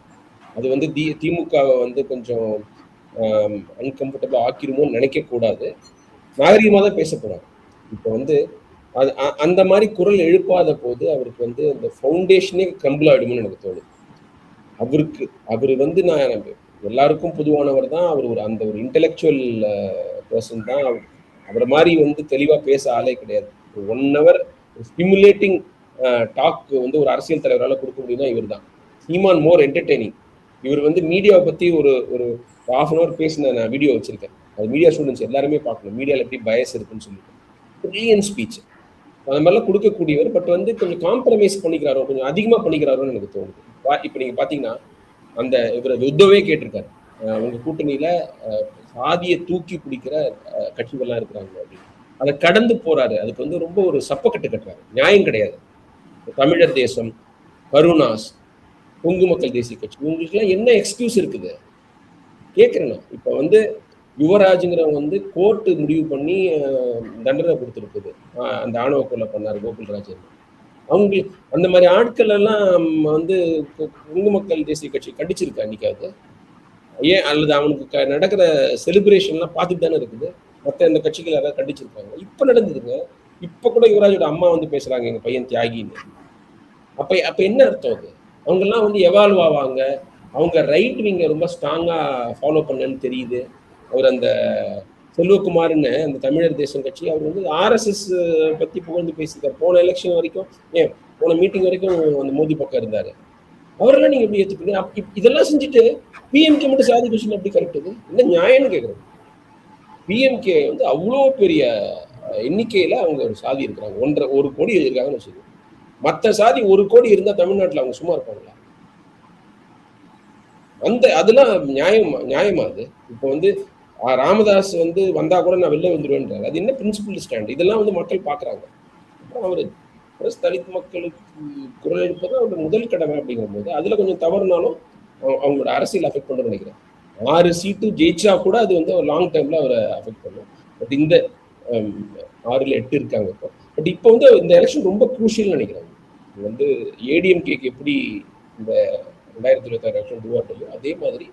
[SPEAKER 1] அது வந்து திமுகவை வந்து கொஞ்சம் அன்கம்ஃபர்டபுள் ஆக்கிருமோன்னு நினைக்க கூடாது, நாகரிகமாக தான் பேசக்கூடாது. இப்போ வந்து அது அந்த மாதிரி குரல் எழுப்பாத போது அவருக்கு வந்து அந்த ஃபவுண்டேஷனே கிரம்பிள் ஆகிடுமோன்னு எனக்கு தோணுது. அவர் வந்து நான் எல்லாருக்கும் பொதுவானவர் தான். அவர் அந்த ஒரு இன்டெலெக்சுவல் பர்சன் தான். அவரை மாதிரி வந்து தெளிவாக பேச ஆளே கிடையாது. 1 hour ஸ்டிமுலேட்டிங் டாக் வந்து ஒரு அரசியல் தலைவரால் கொடுக்க முடியும்னா இவர் தான். சீமான் மோர் என்டர்டெய்னிங். இவர் வந்து மீடியாவை பற்றி ஒரு 1/2 hour பேசின நான் வீடியோ வச்சிருக்கேன். அது மீடியா ஸ்டூடெண்ட்ஸ் எல்லாருமே பார்க்கணும், மீடியாவில் எப்படி பயஸ் இருக்குன்னு சொல்லிட்டு. பிரில்லியன்ட் ஸ்பீச் அந்த மாதிரிலாம் கொடுக்கக்கூடியவர். பட் வந்து கொஞ்சம் காம்ப்ரமைஸ் பண்ணிக்கிறாரோ, கொஞ்சம் அதிகமாக பண்ணிக்கிறாரோன்னு எனக்கு தோணுது. இப்போ நீங்கள் பார்த்தீங்கன்னா அந்த இவரை யுத்தவே கேட்டிருக்காரு, உங்கள் கூட்டணியில் சாதியை தூக்கி பிடிக்கிற கட்சிகள்லாம் இருக்கிறாங்க அப்படின்னு. அதை கடந்து போறாரு. அதுக்கு வந்து ரொம்ப ஒரு சப்பக்கட்டு கட்டுறாரு. நியாயம் கிடையாது. தமிழர் தேசம், கருணாஸ், கொங்கு மக்கள் தேசிய கட்சி, உங்களுக்குலாம் என்ன எக்ஸ்கியூஸ் இருக்குது கேட்குறேன்னா. இப்போ வந்து யுவராஜுங்கிறவங்க வந்து கோர்ட்டு முடிவு பண்ணி தண்டனை கொடுத்துருக்குது, அந்த ஆணவ கொலை பண்ணார் கோகுல்ராஜ். அவங்க அந்த மாதிரி ஆட்கள் எல்லாம் வந்து கொங்கு மக்கள் தேசிய கட்சி கண்டிச்சிருக்கா இன்னைக்காவது? ஏன்? அல்லது அவனுக்கு நடக்கிற செலிப்ரேஷன்லாம் பார்த்துட்டு தானே இருக்குது. மற்ற இந்த கட்சிகள் யாராவது கண்டிச்சிருக்காங்க? இப்போ நடந்ததுங்க. இப்போ கூட யுவராஜோட அம்மா வந்து பேசுறாங்க, எங்க பையன் தியாகின்னு. அப்ப என்ன அர்த்தம்? அது அவங்கெல்லாம் வந்து எவால்வ் ஆவாங்க. அவங்க ரைட் விங்க ரொம்ப ஸ்ட்ராங்கா ஃபாலோ பண்ணன்னு தெரியுது. அவர் அந்த செல்வகுமார்னு அந்த தமிழர் தேசம் கட்சி, அவர் வந்து RSS பத்தி புகழ்ந்து பேசியிருக்காரு. போன எலெக்ஷன் வரைக்கும், போன மீட்டிங் வரைக்கும் அந்த மோடி பக்கம் இருந்தாரு. அவரெல்லாம் நீங்க எப்படி ஏத்துப்பீங்க? இதெல்லாம் செஞ்சுட்டு பிஎம்கே மட்டும் சாதி கொஸ்டின் எப்படி கரெக்ட்? இது என்ன நியாயம்னு கேட்குறேன். பிஎம்கே வந்து அவ்வளோ பெரிய எண்ணிக்கையில அவங்க ஒரு சாதி இருக்கிறாங்க. 1 கோடி இருக்காங்கன்னு வச்சுக்கோங்க. மற்ற சாதி 1 கோடி இருந்தா தமிழ்நாட்டில் அவங்க சும்மா இருப்பாங்களா? அதெல்லாம் நியாயமா அது? இப்போ வந்து ராமதாஸ் வந்து வந்தா கூட நான் வெளில வந்துருவேன்றாரு. அது என்ன பிரின்சிபல் ஸ்டாண்ட்? இதெல்லாம் வந்து மக்கள் பாக்குறாங்க. அப்புறம் அவரு தலித் மக்களுக்கு குரல் எடுப்பது அவரோட முதல் கடமை அப்படிங்கிற போது அதுல கொஞ்சம் தவறுனாலும் அவங்களோட அரசியல் அஃபெக்ட் பண்ணணும்னு நினைக்கிறேன். 6 சீட்டு ஜெயிச்சா கூட அது வந்து லாங் டைம்ல அவரை அஃபெக்ட் பண்ணும். பட் இந்த 6ல் 8 இருக்காங்க இப்போ. பட் இப்போ வந்து இந்த எலெக்ஷன் ரொம்ப குரூஷியல் நினைக்கிறேன். வந்து ஏடிஎம்கேக்கு எப்படி இந்த 2026 எலெக்ஷன் உருவாட்டையோ அதே மாதிரி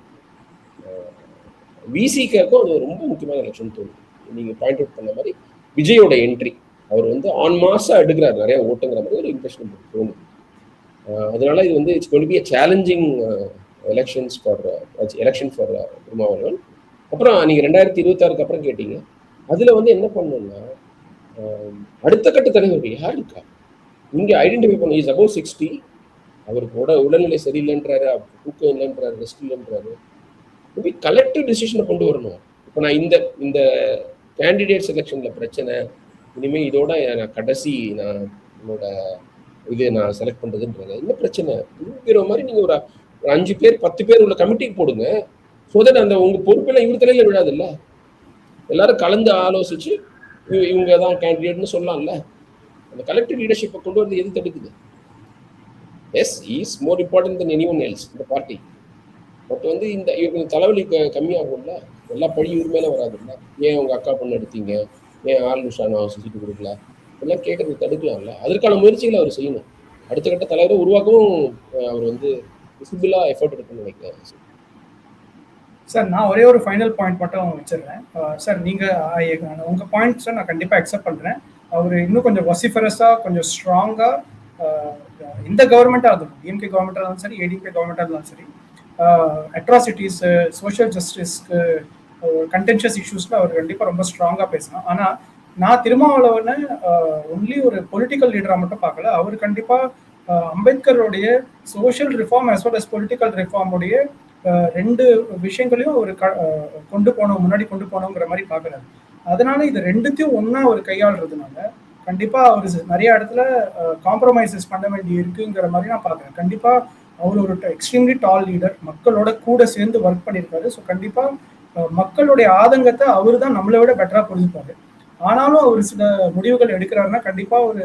[SPEAKER 1] விசிகாக்கும் அது ரொம்ப முக்கியமான எலெக்ஷன் தோணுது. நீங்க பாயிண்ட் அவுட் பண்ண மாதிரி விஜயோட என்ட்ரி அவர் வந்து ஆன் மாசா எடுக்கிறார் நிறைய ஓட்டுங்கிற மாதிரி ஒரு இம்ப்ரெஷன் தோணுது. அதனால இது வந்து it's going to be a challenging election for Thirumavalavan. அப்புறம் நீங்க 2026க்கு அப்புறம் கேட்டீங்க. அதுல வந்து என்ன பண்ணணும்னா அடுத்த கட்ட தலைவர்கள் யார் இருக்கா இங்க ஐடென்டிஃபை பண்ண. Is above 60. அவருக்கு உடல்நிலை சரியில்லைன்றாரு, தூக்கம் இல்லைன்றாரு, ரெஸ்ட் இல்லைன்றாரு. கலெக்டிவ் டிசிஷனை கொண்டு வரணும். இப்போ நான் இந்த கேண்டிடேட் செலெக்ஷன்ல பிரச்சனை, இனிமே இதோட நான் கடைசி என்னோட இது நான் செலக்ட் பண்றதுன்றது என்ன பிரச்சனை இருக்கிற மாதிரி நீங்க ஒரு 5 பேர் 10 பேர் உள்ள கமிட்டிக்கு போடுங்க. ஸோ தட் அந்த உங்க பொறுப்பெல்லாம் இவர் தலையில விழாது இல்ல. எல்லாரும் கலந்து ஆலோசிச்சு இவங்க தான் கேண்டிடேட்னு சொல்லலாம்ல. அந்த கலெக்டிவ் லீடர்ஷிப்பை கொண்டு வரது எது தடுக்குது? Yes is more important than anyone else இந்த பார்ட்டி. பட் வந்து இவங்க தலைவலி கம்மியாகும்ல. எல்லா பழி இவர் மேலே வராதுல்ல. ஏன் உங்க அக்கா பொண்ணு எடுத்தீங்க, ஏன் ஆளுஷானா சீட்டு கொடுக்கல, எல்லாம் கேட்கறது தடுக்கலாம்ல. அதற்கான முயற்சிகளை அவர் செய்யணும். அடுத்த கட்ட தலைவரை உருவாக்கவும் அவர் வந்து விசிபிளா எஃபர்ட் எடுக்கணும்னு நினைக்கிறேன்.
[SPEAKER 2] சார் நான் ஒரே ஒரு ஃபைனல் பாயிண்ட் மட்டும் வச்சிருக்கேன் சார். நீங்க உங்க பாயிண்ட்ஸை நான் கண்டிப்பா அக்செப்ட் பண்றேன். அவர் இன்னும் கொஞ்சம் வசிஃபரஸா கொஞ்சம் ஸ்ட்ராங்கா இந்த கவர்மெண்ட்டாக இருந்தாலும் டிஎம்கே கவர்மெண்ட்டாக இருந்தாலும் சரி, ஏடிஎம்கே கவர்மெண்ட்டாக இருந்தாலும் சரி, அட்ராசிட்டிஸ், சோஷியல் ஜஸ்டிஸ்க்கு, கண்டென்ஷியஸ் இஷ்யூஸ்ல அவர் கண்டிப்பாக ரொம்ப ஸ்ட்ராங்காக பேசணும். ஆனால் நான் திருமாவளவனை ஒன்லி ஒரு பொலிட்டிக்கல் லீடராக மட்டும் பார்க்கல. அவர் கண்டிப்பாக அம்பேத்கருடைய social reform as well as political ரிஃபார்முடைய 2 விஷயங்களையும் ஒரு முன்னாடி கொண்டு போனோங்கிற மாதிரி பார்க்குறாரு. அதனால இது 2த்தையும் ஒன்றா ஒரு கையாளுறதுனால கண்டிப்பாக அவர் நிறைய இடத்துல காம்ப்ரமைசஸ் பண்ண வேண்டி இருக்குங்கிற மாதிரி நான் பார்க்குறேன். கண்டிப்பாக அவர் ஒரு எக்ஸ்ட்ரீம்லி டால் லீடர், மக்களோட கூட சேர்ந்து ஒர்க் பண்ணியிருக்காரு. ஸோ கண்டிப்பாக மக்களுடைய ஆதங்கத்தை அவர் தான் நம்மளை விட பெட்டராக புரிஞ்சுப்பாரு. ஆனாலும் அவர் சில முடிவுகள் எடுக்கிறாருன்னா கண்டிப்பாக ஒரு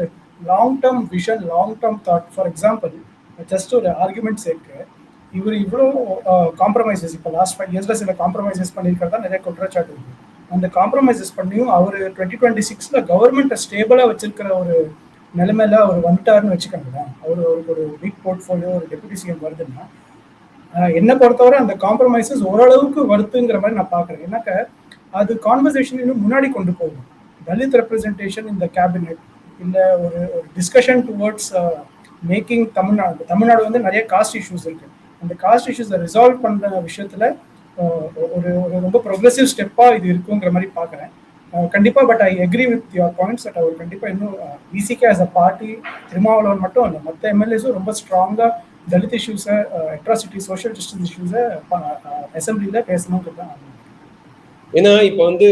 [SPEAKER 2] long term vision, long term thought. For example, just ஒரு ஆர்குமெண்ட் சேர்க்க இவர் இவ்வளோ காம்ப்ரமைசஸ் இப்போ லாஸ்ட் 5 இயர்ஸ்ல சில காம்ப்ரமைசஸ் பண்ணியிருக்கிறதா நிறைய குற்றச்சாட்டு இருக்கு. அந்த காம்ப்ரமைசஸ் பண்ணியும் அவர் 2026ல கவர்மெண்ட்டை ஸ்டேபிளாக வச்சிருக்கிற ஒரு நிலைமையில அவர் வந்துட்டாருன்னு வச்சுக்கோங்களேன். அவருக்கு ஒரு பிக் போர்ட்ஃபோலியோ, ஒரு டெபுட்டி சிஎம் வருதுன்னா என்னை பொறுத்தவரை அந்த காம்ப்ரமைசஸ் ஓரளவுக்கு வருதுங்கிற மாதிரி நான் பார்க்குறேன். ஏன்னாக்க அது கான்வர்சேஷன் இன்னும் முன்னாடி கொண்டு போகும். தலித் ரெப்ரஸன்டேஷன் இந்த கேபினெட், இல்லை ஒரு டிஸ்கஷன் டுவர்ட்ஸ் மேக்கிங் தமிழ்நாடு வந்து நிறைய காஸ்ட் இஷ்யூஸ் இருக்கு. அந்த காஸ்ட் இஷ்யூஸை ரிசால்வ் பண்ணுற விஷயத்துல ஒரு ரொம்ப ப்ரொக்ரெசிவ் ஸ்டெப்பாக இது இருக்குங்கிற மாதிரி பார்க்குறேன் கண்டிப்பாக. But I agree with your points that அவர் கண்டிப்பாக இன்னும் VCK as a party, Thirumavalavan மட்டும் இல்லை, மற்ற எம்எல்ஏஸும் ரொம்ப ஸ்ட்ராங்காக தலித் இஷ்யூஸை, அட்ராசிட்டி, சோஷியல் ஜஸ்டிஸ் இஷ்யூஸை அசம்பிளியில் பேசணுங்கிறது தான்.
[SPEAKER 1] ஏன்னா இப்போ வந்து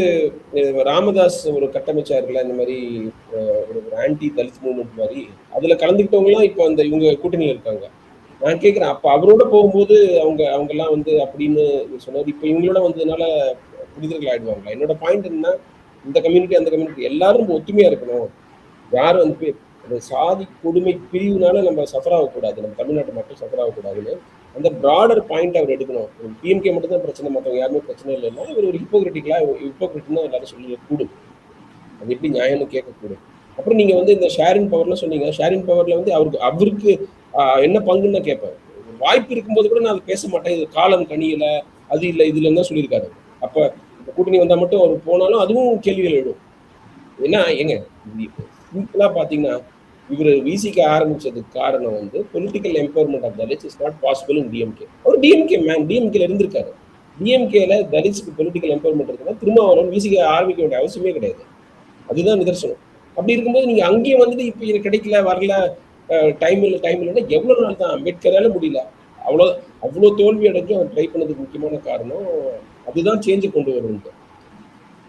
[SPEAKER 1] ராமதாஸ் ஒரு கட்டமைச்சாருல இந்த மாதிரி ஒரு ஆன்டி தலித் மூவ்மெண்ட் மாதிரி, அதில் கலந்துக்கிட்டவங்கலாம் இப்போ அந்த இவங்க கூட்டணியில் இருக்காங்க. நான் கேட்குறேன், அப்போ அவரோட போகும்போது அவங்கெல்லாம் வந்து அப்படின்னு சொன்னார். இப்போ இவங்களோட வந்ததுனால புரிதல்கள் ஆயிடுவாங்களா? என்னோட பாயிண்ட் என்னன்னா, இந்த கம்யூனிட்டி அந்த கம்யூனிட்டி எல்லாரும் ஒத்துமையா இருக்கணும். யாரும் வந்து சாதி கொடுமை பிரிவுனால நம்ம சஃபர் ஆகக்கூடாது, நம்ம தமிழ்நாட்டு மட்டும் சஃபர் ஆகக்கூடாதுன்னு அந்த ப்ராடர் பாயிண்ட் அவர் எடுக்கணும். பிஎம்கே மட்டும் தான் பிரச்சனை, மற்றவங்க யாருமே பிரச்சனை இல்லைன்னா இவர் ஒரு ஹிப்போக்ரிட்னா எல்லாரும் சொல்லக்கூடும். அது எப்படி நியாயம்னு கேட்கக்கூடும். அப்புறம் நீங்க வந்து இந்த ஷேரிங் பவர்லாம் சொன்னீங்க. ஷேரிங் பவர்ல வந்து அவருக்கு என்ன பங்குன்னு கேட்பேன். வாய்ப்பு இருக்கும்போது கூட நான் அதை பேச மாட்டேன். இது காலம் கனியில அது இல்லை இது இல்லைன்னு தான் சொல்லியிருக்காரு. அப்ப கூட்டணி வந்தா மட்டும் அவர் போனாலும் அதுவும் கேள்விகள் எழுடும். ஏன்னா சிம்பிளா பாத்தீங்கன்னா இவர் விசிக்க ஆரம்பிச்சதுக்கு காரணம் வந்து political empowerment of Dalits is not possible in DMK. அவர் டிஎம்கே மேன், டிஎம்கேல இருந்திருக்காரு. டிஎம்கேல தலித்ஸ்க்கு பொலிட்டிக்கல் எம்பவர்மெண்ட் இருக்குன்னா திருமாவளவன் விசிக்க ஆரம்பிக்க வேண்டிய அவசியமே கிடையாது. அதுதான் நிதர்சனம். அப்படி இருக்கும்போது நீங்க அங்கேயும் வந்துட்டு இப்ப இது கிடைக்கல, வரல, டைம் இல்லைன்னா எவ்வளவு நாள் தான்? அம்பேத்கரால முடியல, அவ்வளோ தோல்வி அடைஞ்சும் அவர் ட்ரை பண்ணதுக்கு முக்கியமான காரணம் அதுதான் சேஞ்சை கொண்டு வரும்ட்டு.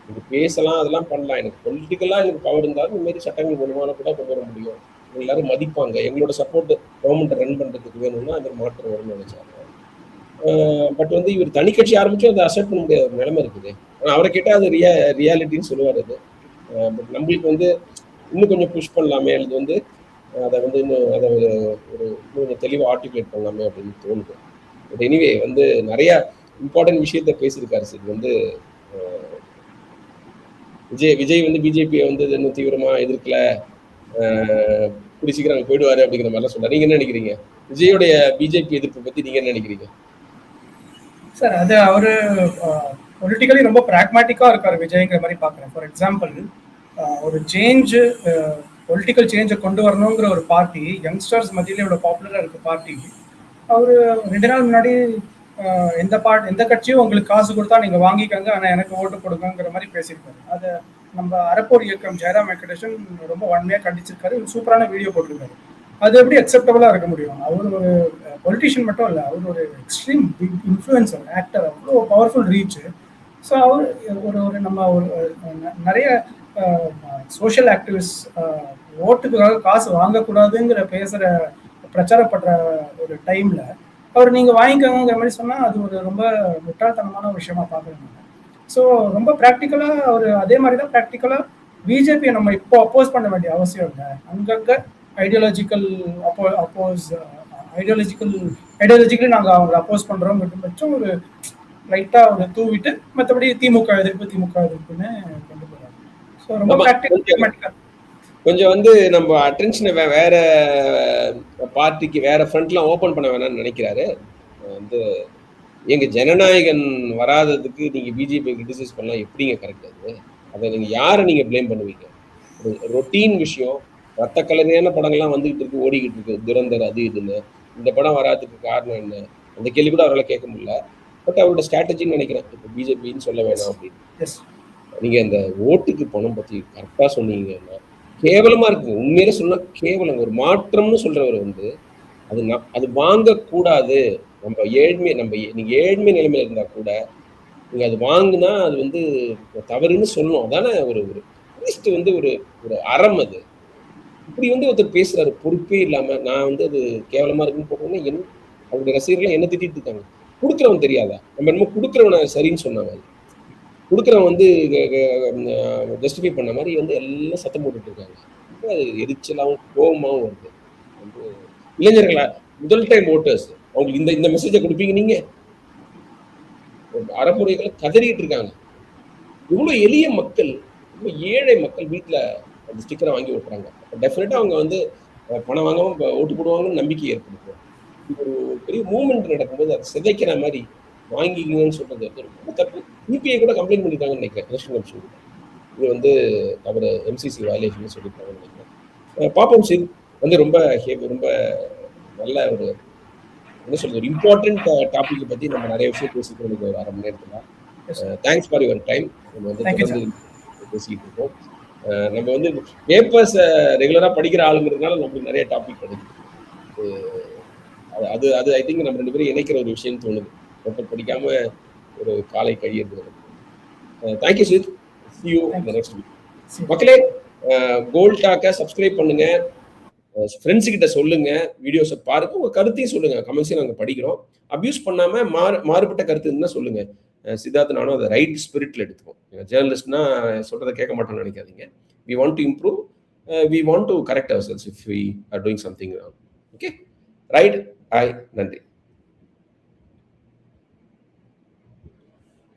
[SPEAKER 1] இது பேசலாம், அதெல்லாம் பண்ணலாம். எனக்கு பொலிட்டிக்கலா எனக்கு பவர் இருந்தாலும் இந்த மாதிரி சட்டங்கள் மூலமான கூட கொண்டு வர முடியும். எல்லாரும் மதிப்பாங்க. எங்களோட சப்போர்ட் கவர்மெண்ட் ரன் பண்றதுக்கு வேணும்னா அந்த மாற்றம் வரும்னு நினைச்சாங்க. பட் வந்து இவர் தனி கட்சி ஆரம்பிச்சு அதை அக்செப்ட் பண்ண முடியாத ஒரு நிலைமை இருக்குது. ஆனா அவரை கேட்டா அது ரியாலிட்டின்னு சொல்லுவார் அது. பட் நம்மளுக்கு வந்து இன்னும் கொஞ்சம் புஷ் பண்ணலாமே, அது வந்து அதை வந்து இன்னும் அதை ஒரு கொஞ்சம் தெளிவாக ஆர்டிகுலேட் பண்ணலாமே அப்படின்னு தோணுது. பட் எனிவே வந்து நிறைய இம்பார்ட்டன்ட் விஷயத்த பேசியிருக்காரு சார். இது வந்து விஜய் வந்து பிஜேபியை வந்து இன்னும் தீவிரமா எதிர்க்கல, கூடி சீக்கிரம் அங்கே போயிடுவாரு அப்படிங்கிற மாதிரிலாம் சொல்றாரு. நீங்க என்ன நினைக்கிறீங்க? விஜயோடைய பிஜேபி எதிர்ப்பை பத்தி நீங்க என்ன நினைக்கிறீங்க?
[SPEAKER 2] சார் அது அவரு பொலிட்டிக்கலி ரொம்ப பிராக்மேட்டிக்கா இருக்காரு விஜய்ங்கிற மாதிரி பாக்குறேன். ஃபார் எக்ஸாம்பிள் ஒரு சேஞ்சு பொலிட்டிக்கல் சேஞ்சை கொண்டு வரணுங்கிற ஒரு பார்ட்டி யங்ஸ்டர்ஸ் மத்தியில இவ்வளவு பாப்புலரா இருக்க பார்ட்டி அவரு 2 நாள் முன்னாடி எந்த கட்சியும் உங்களுக்கு காசு கொடுத்தா நீங்க வாங்கிக்கங்க, ஆனா எனக்கு ஓட்டு கொடுங்கிற மாதிரி பேசியிருக்காரு. அதை நம்ம அறப்போர் இயக்கம் ஜெயராம் வெங்கடேசன் ரொம்ப வன்மையா கண்டிச்சிருக்காரு. சூப்பரான வீடியோ போட்டிருக்காரு. அது எப்படி அக்செப்டபிளா இருக்க முடியும்? அவர் ஒரு பொலிட்டிஷியன் மட்டும் இல்லை, அவர் ஒரு எக்ஸ்ட்ரீம் பிக் இன்ஃப்ளூயன்சர் ஆக்டர், அவ்வளோ பவர்ஃபுல் ரீச். ஸோ அவர் ஒரு நம்ம ஒரு நிறைய சோஷியல் ஆக்டிவிஸ்ட் ஓட்டுக்காக காசு வாங்கக்கூடாதுங்கிற பிரச்சாரப்படுற ஒரு டைம்ல அவர் நீங்க வாங்கிக்கோங்கிற மாதிரி சொன்னா அது ஒரு ரொம்ப முட்டாள்தனமான ஒரு விஷயமா பாக்குறேன். ஸோ ரொம்ப ப்ராக்டிக்கலா அவர் அதே மாதிரி தான் ப்ராக்டிக்கலா பிஜேபியை நம்ம இப்போ அப்போஸ் பண்ண வேண்டிய அவசியம் இல்லை. அங்கங்க ஐடியாலஜிக்கலி நாங்கள் அவங்களை அப்போஸ் பண்றோம் பட்சம் ஒரு லைட்டா ஒரு தூவிட்டு மற்றபடி திமுக எதிர்ப்புன்னு கொண்டு போறாங்க. ஸோ ரொம்ப ப்ராக்டிக்கல்.
[SPEAKER 1] கொஞ்சம் வந்து நம்ம அட்டென்ஷனை வேற பார்ட்டிக்கு வேற ஃப்ரண்ட்லாம் ஓப்பன் பண்ண வேணாம்னு நினைக்கிறாரு. வந்து எங்க ஜனநாயகன் வராததுக்கு நீங்க பிஜேபி கிரிட்டிசைஸ் பண்ணலாம், எப்படிங்க கரெக்ட் அது? அதை நீங்க யாரை நீங்க பிளேம் பண்ணுவீங்க? ஒரு ரொட்டீன் விஷயம், ரத்த கலரியான படங்கள்லாம் வந்துகிட்டு இருக்கு, ஓடிக்கிட்டு இருக்கு, துரந்தர் அது இதுன்னு. இந்த படம் வராதுக்கு காரணம் என்ன? அந்த கேள்வி கூட அவரால் கேட்க முடியல. பட் அவரோட ஸ்ட்ராட்டஜின்னு நினைக்கிறேன், இப்போ பிஜேபின்னு சொல்ல வேணாம் அப்படின்னு. நீங்க இந்த ஓட்டுக்கு பணம் பத்தி கரெக்டா சொன்னீங்கன்னா கேவலமா இருக்கு. உண்மையில சொன்னா கேவலம். ஒரு மாற்றம்னு சொல்றவர் வந்து அது வாங்கக்கூடாது. நீங்க ஏழ்மை நிலைமையில இருந்தா கூட நீங்க அது வாங்குனா அது வந்து தவறுன்னு சொல்லணும். அதானே ஒரு வந்து ஒரு அறம் அது. இப்படி வந்து ஒருத்தர் பேசுறாரு பொறுப்பே இல்லாம. நான் வந்து அது கேவலமா இருக்குன்னு போட்டோம்னா அவருடைய ரசிகர்கள் என்ன திட்டிட்டு இருக்காங்க. கொடுக்குறவன் தெரியாதா? நம்ம என்னமோ கொடுக்குறவனை சரின்னு சொன்னாங்க. கொடுக்குறவன் வந்து ஜஸ்டிஃபை பண்ண மாதிரி வந்து எல்லாம் சத்தம் போட்டுட்டு இருக்காங்க. அது எரிச்சலாகவும் கோபமாகவும் வருது. வந்து இளைஞர்களா முதல் டைம் ஓட்டர்ஸ் அவங்களுக்கு இந்த மெசேஜை கொடுப்பீங்க நீங்க? அறமுறைகளை கதறிட்டு இருக்காங்க. இவ்வளவு எளிய மக்கள், இவ்வளவு ஏழை மக்கள் வீட்டுல அந்த ஸ்டிக்கரை வாங்கி ஓட்டுறாங்க. டெஃபினட்டா அவங்க வந்து பணம் வாங்காம ஓட்டு போடுவாங்கன்னு நம்பிக்கை ஏற்படுத்தும். ஒரு பெரிய மூவ்மெண்ட் நடக்கும்போது அதை சிதைக்கிற மாதிரி வாங்கிக்கணும்னு சொல்றது ரொம்ப தப்பு. யூபிஐ கூட கம்ப்ளைண்ட் பண்ணிட்டாங்கன்னு நினைக்கிறேன். எலெக்ஷன் கமிஷன் இது வந்து தவிர எம்சிசி வயலேஷன் சொல்லியிருக்காங்கன்னு நினைக்கிறேன். பாப்போம் சார். வந்து ரொம்ப நல்ல ஒரு என்ன சொல்றது, ஒரு இம்பார்ட்டன்ட் டாபிக் பத்தி நம்ம நிறைய விஷயம் பேசிக்கிறோம் ஒரு 1/2 மணி நேரத்துல. Thanks for your time. நம்ம வந்து தொடர்ந்து பேசிக்கிட்டு இருக்கோம். நம்ம வந்து பேப்பர்ஸ் ரெகுலரா படிக்கிற ஆளுங்கிறதுனால நம்மளுக்கு நிறைய டாபிக் கிடைக்கும். அது ஐ திங்க் நம்ம 2 பேரும் இணைக்கிற ஒரு விஷயம் தோணுது. பேப்பர் படிக்காம ஒரு காலை கழியிறது. Thank you Sid. See you in the next week. மக்களே, கோல்ட் டாக்கை சப்ஸ்கிரைப் பண்ணுங்க, ஃப்ரெண்ட்ஸ் கிட்ட சொல்லுங்க, வீடியோஸை பாருங்க, உங்க கருத்தையும் சொல்லுங்க, கமெண்ட்ஸையும் நாங்கள் படிக்கிறோம். அபியூஸ் பண்ணாம மாறுபட்ட கருத்து இருந்தால் சொல்லுங்க. சித்தார்த் நானும் அதை ரைட் ஸ்பிரிட்ல எடுத்துப்போம். ஜேர்னலிஸ்ட்னா சொல்றதை கேட்க மாட்டோம்னு நினைக்காதீங்க. We want to improve. We want to correct ourselves if we are doing something wrong. Okay? Right? நன்றி.